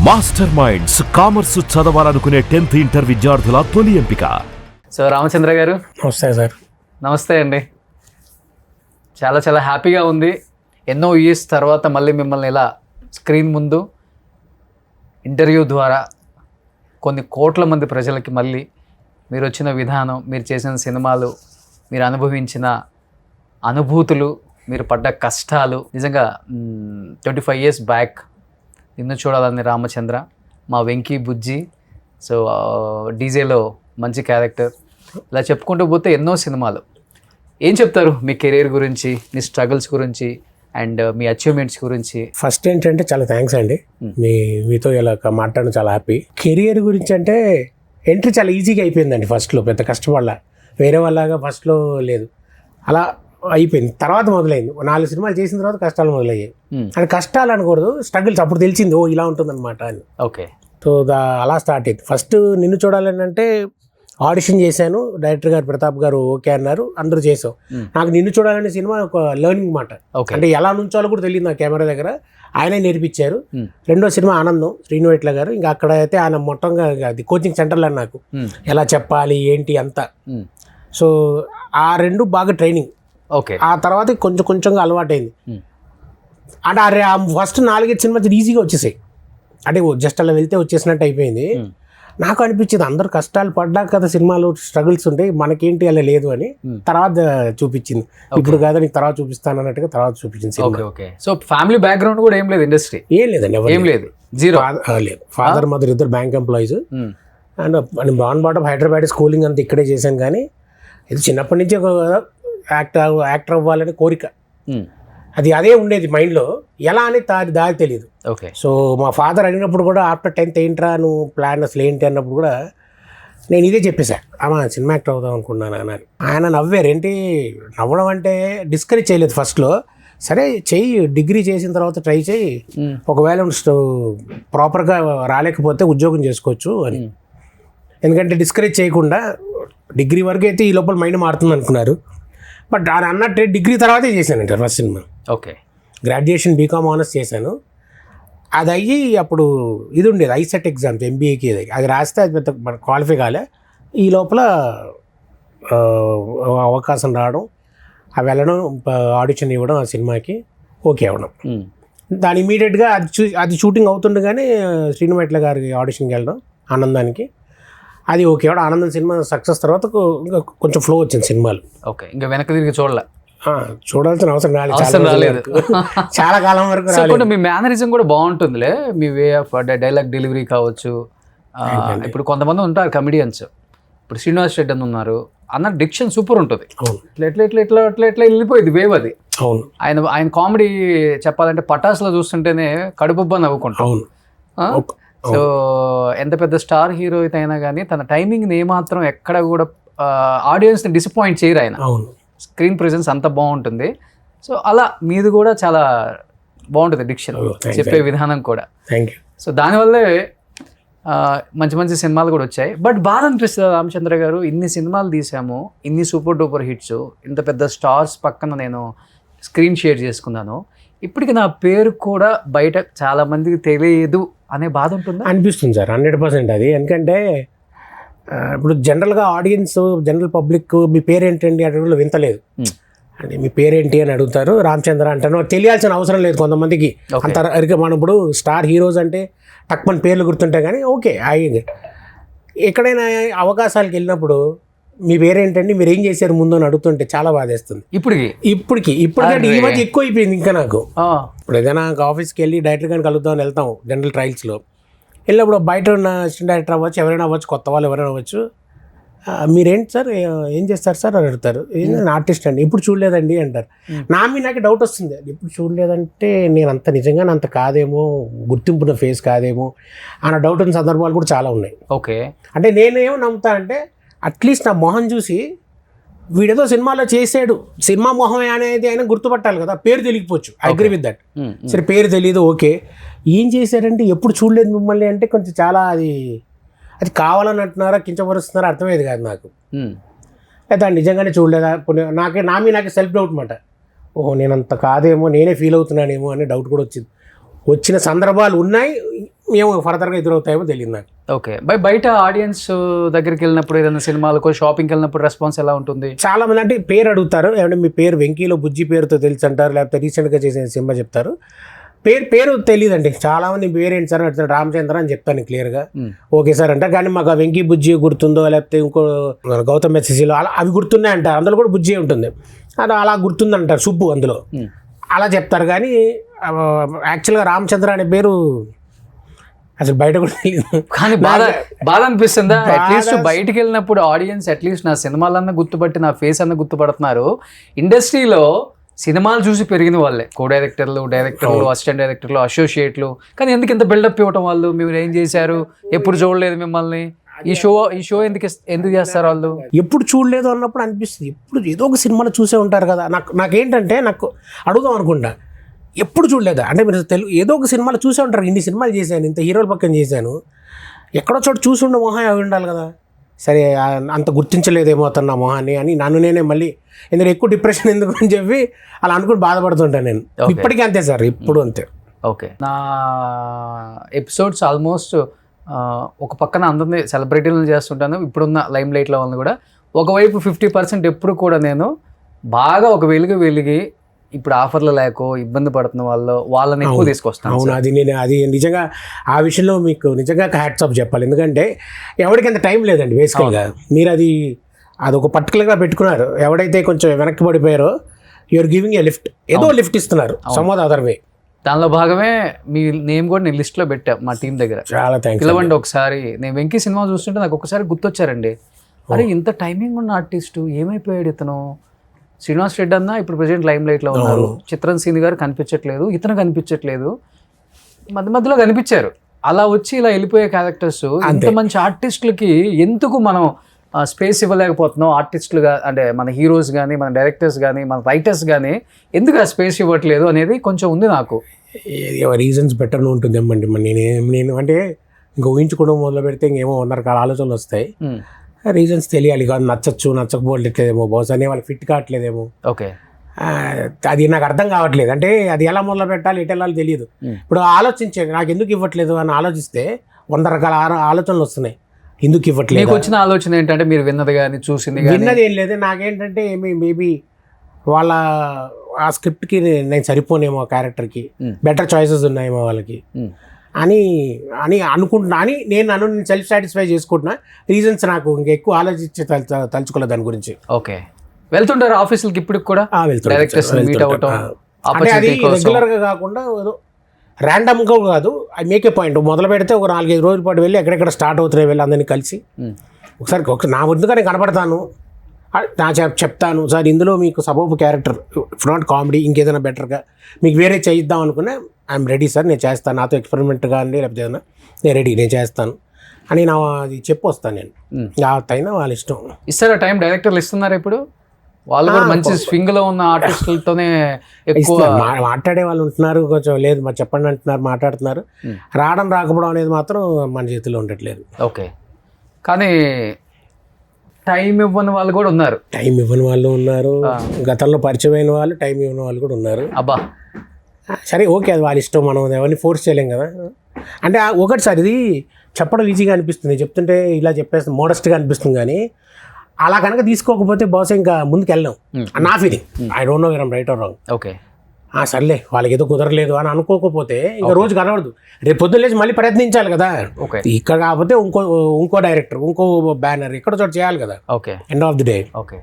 Master minds commerce చదవాలనుకునే 10th inter విద్యార్థుల తొలి ఎంపిక. సో రామచంద్ర గారు నమస్తే సార్. నమస్తే అండి. చాలా చాలా హ్యాపీగా ఉంది. ఎన్నో ఇయర్స్ తర్వాత మళ్ళీ మిమ్మల్ని ఇలా స్క్రీన్ ముందు ఇంటర్వ్యూ ద్వారా కొన్ని కోట్ల మంది ప్రజలకి మళ్ళీ మీరు వచ్చిన విధానం, మీరు చేసిన సినిమాలు, మీరు అనుభవించిన అనుభూతులు, మీరు పడ్డ కష్టాలు, నిజంగా 25 years బ్యాక్ నిన్ను చూడాలని రామచంద్ర, మా వెంకీ బుజ్జి, సో డీజేలో మంచి క్యారెక్టర్, ఇలా చెప్పుకుంటూ పోతే ఎన్నో సినిమాలు. ఏం చెప్తారు మీ కెరీర్ గురించి, మీ స్ట్రగుల్స్ గురించి అండ్ మీ అచీవ్మెంట్స్ గురించి? ఫస్ట్ ఏంటంటే చాలా థ్యాంక్స్ అండి, మీతో ఇలా మాట్లాడడం చాలా హ్యాపీ. కెరియర్ గురించి అంటే ఎంట్రీ చాలా ఈజీగా అయిపోయిందండి. ఫస్ట్లో పెద్ద కష్టపడాల, వేరే వాళ్ళగా ఫస్ట్లో లేదు, అలా అయిపోయింది. తర్వాత మొదలైంది. 4 సినిమాలు చేసిన తర్వాత కష్టాలు మొదలయ్యాయి. అంటే కష్టాలు అనకూడదు, స్ట్రగుల్స్. అప్పుడు తెలిసింది ఓ ఇలా ఉంటుందన్నమాట అని. ఓకే. సో అలా స్టార్ట్ అయింది. ఫస్ట్ నిన్ను చూడాలని అంటే ఆడిషన్ చేశాను. డైరెక్టర్ గారు ప్రతాప్ గారు ఓకే అన్నారు, అందరూ చేసాం. నాకు నిన్ను చూడాలనే సినిమా ఒక లెర్నింగ్ మాట. అంటే ఎలా నుంచోలో కూడా తెలియదు నా కెమెరా దగ్గర, ఆయనే నేర్పించారు. రెండో సినిమా ఆనందం, శ్రీనువైట్ల గారు. ఇంకా అక్కడ అయితే ఆయన మొత్తంగా అది కోచింగ్ సెంటర్లో నాకు ఎలా చెప్పాలి ఏంటి అంతా. సో ఆ రెండు బాగా ట్రైనింగ్. ఓకే. ఆ తర్వాత కొంచెం కొంచెంగా అలవాటైంది. అంటే ఫస్ట్ 4-5 సినిమాలు ఈజీగా వచ్చేసాయి. అంటే జస్ట్ అలా వెళ్తే వచ్చేసినట్టు అయిపోయింది. నాకు అనిపించింది అందరు కష్టాలు పడ్డాక కదా సినిమాలు స్ట్రగుల్స్ ఉంటాయి, మనకేంటి అలా లేదు అని. తర్వాత చూపించింది. ఇప్పుడు కాదా నీకు తర్వాత చూపిస్తాను అన్నట్టుగా తర్వాత చూపించింది cinema. Okay. So family background కూడా ఏం లేదు, ఇండస్ట్రీ ఏం లేదండి, ఏం లేదు, జీరో లేదు. ఫాదర్ మదర్ ఇద్దరు bank employees. And born brought up Hyderabad, schooling అంతా ఇక్కడే చేశాను. కానీ ఇది చిన్నప్పటి నుంచి ఒక యాక్టర్ అవ్వాలని కోరిక, అది అదే ఉండేది మైండ్లో. ఎలా అని దారి తెలియదు. ఓకే. సో మా ఫాదర్ అడిగినప్పుడు కూడా ఆఫ్టర్ 10th ఏంట్రా నువ్వు ప్లాన్ అసలు ఏంటి అన్నప్పుడు కూడా నేను ఇదే చెప్పేశాను, అమ్మా సినిమా యాక్టర్ అవుదాం అనుకున్నాను అన్నారు. ఆయన నవ్వారు. ఏంటి నవ్వడం అంటే డిస్కరేజ్ చేయలేదు ఫస్ట్లో. సరే చెయ్యి, డిగ్రీ చేసిన తర్వాత ట్రై చేయి, ఒకవేళ ప్రాపర్గా రాలేకపోతే ఉద్యోగం చేసుకోవచ్చు అని. ఎందుకంటే డిస్కరేజ్ చేయకుండా డిగ్రీ వరకు అయితే ఈ లోపల మైండ్ మారుతుంది అనుకున్నారు. బట్ ఆయన అన్నట్టు డిగ్రీ తర్వాతే చేశానంట first cinema. Okay. Graduation BCom honours చేశాను. అది అయ్యి అప్పుడు ఇది ఉండేది ఐసెట్ ఎగ్జామ్స్, ఎంబీఏకి. అది రాస్తే అది పెద్ద క్వాలిఫై కాలే. ఈ లోపల అవకాశం రావడం, అవి వెళ్ళడం, ఆడిషన్ ఇవ్వడం, ఆ సినిమాకి ఓకే అవ్వడం. దాని ఇమీడియట్గా అది షూటింగ్ అవుతుండగానే శ్రీనువైట్ల గారి ఆడిషన్కి వెళ్ళడం ఆనందానికి. అది ఓకే అవ్వడం. ఆనందం సినిమా సక్సెస్ తర్వాత ఇంకా కొంచెం ఫ్లో వచ్చింది సినిమాలు. ఓకే. ఇంకా వెనక్కి తిరిగి చూడాల్సిన అవసరం రాలేదు. చాలా కాలం వరకు రాలేదు. మీ మేనరిజం కూడా బాగుంటుందిలే, మీ వే ఆఫ్ డైలాగ్ డెలివరీ కావచ్చు. ఇప్పుడు కొంతమంది ఉంటారు కమెడియన్స్, ఇప్పుడు శ్రీనివాస్ రెడ్డి అని ఉన్నారు, అన్న డిక్షన్ సూపర్ ఉంటుంది. ఎట్లా వెళ్ళిపోయింది వేవ్ అది. అవును. ఆయన కామెడీ చెప్పాలంటే పటాసులో చూస్తుంటేనే కడుపుబ్బా నవ్వుకుంటాం. అవును. సో ఎంత పెద్ద స్టార్ హీరో అయినా కానీ తన టైమింగ్ని ఏమాత్రం ఎక్కడ కూడా ఆడియన్స్ని డిసప్పాయింట్ చేయరు ఆయన. స్క్రీన్ ప్రెజెన్స్ అంత బాగుంటుంది. సో అలా మీది కూడా చాలా బాగుంటుంది డిక్షన్, చెప్పే విధానం కూడా. సో దానివల్లే మంచి మంచి సినిమాలు కూడా వచ్చాయి. బట్ బాధ అనిపిస్తుంది రామచంద్ర గారు, ఇన్ని సినిమాలు తీసాము, ఇన్ని సూపర్ డూపర్ హిట్స్, ఇంత పెద్ద స్టార్స్ పక్కన నేను స్క్రీన్ షేర్ చేసుకున్నాను, ఇప్పటికి నా పేరు కూడా బయట చాలా మందికి తెలియదు అనే బాధ ఉంటుంది. అనిపిస్తుంది సార్ 100% అది. ఎందుకంటే ఇప్పుడు జనరల్గా ఆడియన్స్, జనరల్ పబ్లిక్ మీ పేరేంటండి అడగడంలో వింతలేదు. అంటే మీ పేరేంటి అని అడుగుతారు. రామచంద్ర అంటాను, తెలియాల్సిన అవసరం లేదు కొంతమందికి. అంత మనం ఇప్పుడు స్టార్ హీరోస్ అంటే తక్కువ పేర్లు గుర్తుంటాయి. కానీ ఓకే, ఎక్కడైనా అవకాశాలకు వెళ్ళినప్పుడు మీ పేరేంటండి, మీరు ఏం చేశారు ముందు అని అడుగుతుంటే చాలా బాధేస్తుంది. ఇప్పటికి ఈ మధ్య ఎక్కువ అయిపోయింది. ఇంకా నాకు ఇప్పుడు ఏదైనా ఆఫీస్కి వెళ్ళి డైరెక్టర్ గారిని కలుద్దామని వెళ్తాం జనరల్ ట్రయల్స్లో. వెళ్ళినప్పుడు బయట ఉన్న అసిస్టెంట్ డైరెక్టర్ అవ్వచ్చు, ఎవరైనా అవ్వచ్చు, కొత్త వాళ్ళు ఎవరైనా అవ్వచ్చు, మీరేంటి సార్ ఏం చేస్తారు సార్ అని అడుగుతారు. నేను ఆర్టిస్ట్ అండి, ఇప్పుడు చూడలేదండి అంటారు. నాకు డౌట్ వస్తుంది, ఇప్పుడు చూడలేదంటే నేను అంత నిజంగానే అంత కాదేమో, గుర్తింపున్న ఫేస్ కాదేమో అన్న డౌట్ ఉన్న సందర్భాలు కూడా చాలా ఉన్నాయి. ఓకే. అంటే నేనేమో నమ్ముతా అంటే అట్లీస్ట్ నా మొహం చూసి వీడేదో సినిమాలో చేసాడు, సినిమా మొహం అనేది అయినా గుర్తుపట్టాలి కదా. పేరు తెలియకపోవచ్చు, ఐ అగ్రీ విత్ దట్. సరే పేరు తెలియదు, ఓకే. ఏం చేశారంటే ఎప్పుడు చూడలేదు మిమ్మల్ని అంటే కొంచెం చాలా అది కావాలని అంటున్నారా, కించపరుస్తున్నారా అర్థమయ్యేది కాదు నాకు. అయితే నిజంగానే చూడలేదా, నాకే సెల్ఫ్ డౌట్ మాట. ఓహో నేను అంత కాదేమో, నేనే ఫీల్ అవుతున్నానేమో అనే డౌట్ కూడా వచ్చింది. వచ్చిన సందర్భాలు ఉన్నాయి. ఏమో ఫర్దర్గా ఎదురవుతాయేమో తెలియదు నాకు. ఓకే. బయట ఆడియన్స్ దగ్గరికి వెళ్ళినప్పుడు ఏదైనా సినిమాలకు షాపింగ్కి వెళ్ళినప్పుడు రెస్పాన్స్ ఎలా ఉంటుంది? చాలా మంది అంటే పేరు అడుగుతారు, ఏమంటే మీ పేరు వెంకీలో బుజ్జి పేరుతో తెలుసు అంటారు, లేకపోతే రీసెంట్గా చేసిన సినిమా చెప్తారు. పేరు తెలియదండి. చాలా మంది పేరేంటి సార్ అంటే రామచంద్ర అని చెప్తాను క్లియర్గా. ఓకే సార్ అంటారు, కానీ మాకు ఆ వెంకీ బుజ్జి గుర్తుందో లేకపోతే ఇంకో గౌతమ్ ఎస్ఎస్సీలో అలా అవి గుర్తున్నాయి అంటారు. అందులో కూడా బుజ్జి ఉంటుంది, అది అలా గుర్తుంది అంటారు, సుబ్బు అందులో అలా చెప్తారు. కానీ యాక్చువల్గా రామచంద్ర అనే పేరు అసలు బయట కూడా తెలియదు. కానీ బాధ అనిపిస్తుందా? అట్లీస్ట్ బయటికి వెళ్ళినప్పుడు ఆడియన్స్ అట్లీస్ట్ నా సినిమాలన్నా గుర్తుపట్టి నా ఫేస్ అన్న గుర్తుపడుతున్నారు. ఇండస్ట్రీలో సినిమాలు చూసి పెరిగిన వాళ్ళే, కో డైరెక్టర్లు, అసిస్టెంట్ డైరెక్టర్లు, అసోసియేట్లు. కానీ ఎందుకు ఇంత బిల్డప్ ఇవ్వటం? వాళ్ళు మీరు ఏం చేశారు, ఎప్పుడు చూడలేదు మిమ్మల్ని, ఈ షో ఎందుకు చేస్తారు వాళ్ళు? ఎప్పుడు చూడలేదు అన్నప్పుడు అనిపిస్తుంది, ఎప్పుడు ఏదో ఒక సినిమాలో చూసే ఉంటారు కదా. నాకేంటంటే నాకు అడుగుదాం అనుకుంటా, ఎప్పుడు చూడలేదా అంటే మీరు ఏదో ఒక సినిమాలో చూసే ఉంటారు. ఇన్ని సినిమాలు చేశాను, ఇంత హీరోల పక్కన చేశాను, ఎక్కడో చోట చూసుండే మొహం అవి ఉండాలి కదా. సరే అంత గుర్తించలేదేమో అతను నా మొహాన్ని అని నన్ను నేనే మళ్ళీ ఎందుకంటే ఎక్కువ డిప్రెషన్ ఎందుకు అని చెప్పి అలా అనుకుని బాధపడుతుంటాను నేను. ఇప్పటికీ అంతే సార్, ఇప్పుడు అంతే. ఓకే. నా ఎపిసోడ్స్ ఆల్మోస్ట్ ఒక పక్కన అందరినీ సెలబ్రిటీలను చేస్తుంటాను, ఇప్పుడున్న లైమ్ లైట్లో వాళ్ళని కూడా. ఒకవైపు 50% ఎప్పుడు కూడా నేను బాగా ఒక వెలిగి ఇప్పుడు ఆఫర్లు లేకో ఇబ్బంది పడుతున్న వాళ్ళని ఎక్కువ తీసుకొస్తాను. అవును, అది నిజంగా ఆ విషయంలో మీకు నిజంగా హ్యాట్స్ ఆఫ్ చెప్పాలి. ఎందుకంటే ఎవరికి అంత టైం లేదండి బేసికల్గా. మీరు అది ఒక పర్టికులర్గా పెట్టుకున్నారు. ఎవడైతే కొంచెం వెనక్కి పడిపోయారో యూఆర్ గివింగ్ ఏ లిఫ్ట్, ఏదో లిఫ్ట్ ఇస్తున్నారు సమ్ అదర్ వే. దానిలో భాగమే మీ నేమ్ కూడా నేను లిస్ట్లో పెట్టా మా టీం దగ్గర. చాలా థ్యాంక్స్. పిలవండి ఒకసారి. నేను వెంకీ సినిమా చూస్తుంటే నాకు ఒకసారి గుర్తొచ్చారండి, అరే ఇంత టైమింగ్ ఉన్న ఆర్టిస్టు ఏమైపోయాడు ఇతను. శ్రీనివాస్ రెడ్డి అన్న ఇప్పుడు ప్రెజెంట్ లైమ్ లైట్లో ఉన్నారు, చిత్రం సీని గారు కనిపించట్లేదు, ఇతను కనిపించట్లేదు, మధ్యలో కనిపించారు. అలా వచ్చి ఇలా వెళ్ళిపోయే క్యారెక్టర్స్, ఇంత మంచి ఆర్టిస్టులకి ఎందుకు మనం స్పేస్ ఇవ్వలేకపోతున్నాం? ఆర్టిస్టులుగా అంటే మన హీరోస్ కానీ, మన డైరెక్టర్స్ కానీ, మన రైటర్స్ కానీ ఎందుకు ఆ స్పేస్ ఇవ్వట్లేదు అనేది కొంచెం ఉంది నాకు. రీజన్స్ బెటర్గా ఉంటుంది ఏమండి. నేను అంటే ఇంకా ఊహించుకోవడం మొదలు పెడితే ఇంకేమో 100 రకాల ఆలోచనలు వస్తాయి. రీజన్స్ తెలియాలి కాదు, నచ్చకపోవట్లేదేమో, బహుశా వాళ్ళకి ఫిట్ కావట్లేదేమో. ఓకే. అది నాకు అర్థం కావట్లేదు. అంటే అది ఎలా మొదలు పెట్టాలి, ఎటు వెళ్ళాలి తెలియదు. ఇప్పుడు ఆలోచించే నాకు ఎందుకు ఇవ్వట్లేదు అని ఆలోచిస్తే 100 రకాల ఆలోచనలు వస్తున్నాయి. ఎందుకు ఇవ్వట్లేదు? మీకు వచ్చిన ఆలోచన ఏంటంటే మీరు విన్నది కానీ చూసింది విన్నది ఏం లేదు. నాకేంటంటే మేబీ వాళ్ళ ఆ స్క్రిప్ట్కి నేను సరిపోనేమో, క్యారెక్టర్కి బెటర్ చాయిసెస్ ఉన్నాయేమో వాళ్ళకి అని అనుకుంటున్నా అని నన్ను సెల్ఫ్ సాటిస్ఫై చేసుకుంటున్నా. రీజన్స్ నాకు ఇంకా ఎక్కువ ఆలోచించి తలుచుకోలేదు దాని గురించి. ఓకే. వెళ్తుంటారు ఆఫీసులకి ఇప్పుడు కూడా? అంటే అది రెగ్యులర్గా కాకుండా ఏదో ర్యాండమ్గా కాదు, ఐ మేక్ ఏ పాయింట్. మొదలు పెడితే ఒక 4-5 రోజుల పాటు వెళ్ళి ఎక్కడెక్కడ స్టార్ట్ అవుతున్నాయి వెళ్ళి అందరినీ కలిసి ఒకసారి నా ముందుగా నేను కనపడతాను, చెప్తాను సార్ ఇందులో మీకు సబబు క్యారెక్టర్ ఇఫ్ నాట్ కామెడీ ఇంకేదైనా బెటర్గా మీకు వేరే చేయిద్దాం అనుకున్నా ఐఎమ్ రెడీ సార్, నేను చేస్తాను, నాతో ఎక్స్పెరిమెంట్ కానీ లేకపోతే ఏదైనా నేను రెడీ, నేను చేస్తాను అని అది చెప్పి వస్తాను నేను. అయినా వాళ్ళ ఇష్టం. ఇస్తారా టైం? డైరెక్టర్లు ఇస్తున్నారు ఇప్పుడు? వాళ్ళు కూడా మంచి స్వింగ్ లో ఉన్న ఆర్టిస్టులతోనే ఎక్కువ మాట్లాడే వాళ్ళు ఉంటున్నారు. కొంచెం లేదు మరి చెప్పండి అంటున్నారు, మాట్లాడుతున్నారు. రావడం రాకపోవడం అనేది మాత్రం మన చేతిలో ఉండట్లేదు. ఓకే. కానీ టైం ఇవ్వని వాళ్ళు కూడా ఉన్నారు. టైం ఇవ్వని వాళ్ళు ఉన్నారు, గతంలో పరిచయం అయిన వాళ్ళు టైం ఇవ్వని వాళ్ళు కూడా ఉన్నారు. అబ్బా సరే ఓకే, అది వాళ్ళ ఇష్టం, మనం ఎవరిని ఫోర్స్ చేయలేం కదా. అంటే ఒకటి సార్ ఇది చెప్పడం ఈజీగా అనిపిస్తుంది, చెప్తుంటే ఇలా చెప్పేస్తుంది మోడస్ట్గా అనిపిస్తుంది. కానీ అలా కనుక తీసుకోకపోతే బహుశా ఇంకా ముందుకు వెళ్ళాం నా feeling. I don't know where I'm right are wrong. Okay. సర్లే వాళ్ళకి ఏదో కుదరలేదు అని అనుకోకపోతే ఇంకా రోజు కనబడదు. రేపు పొద్దున్న లేచి మళ్ళీ ప్రయత్నించాలి కదా. ఇక్కడ కాకపోతే ఇంకో డైరెక్టర్, ఇంకో బ్యానర్, ఇక్కడ చోట చేయాలి కదా. Okay. End of the day. Okay.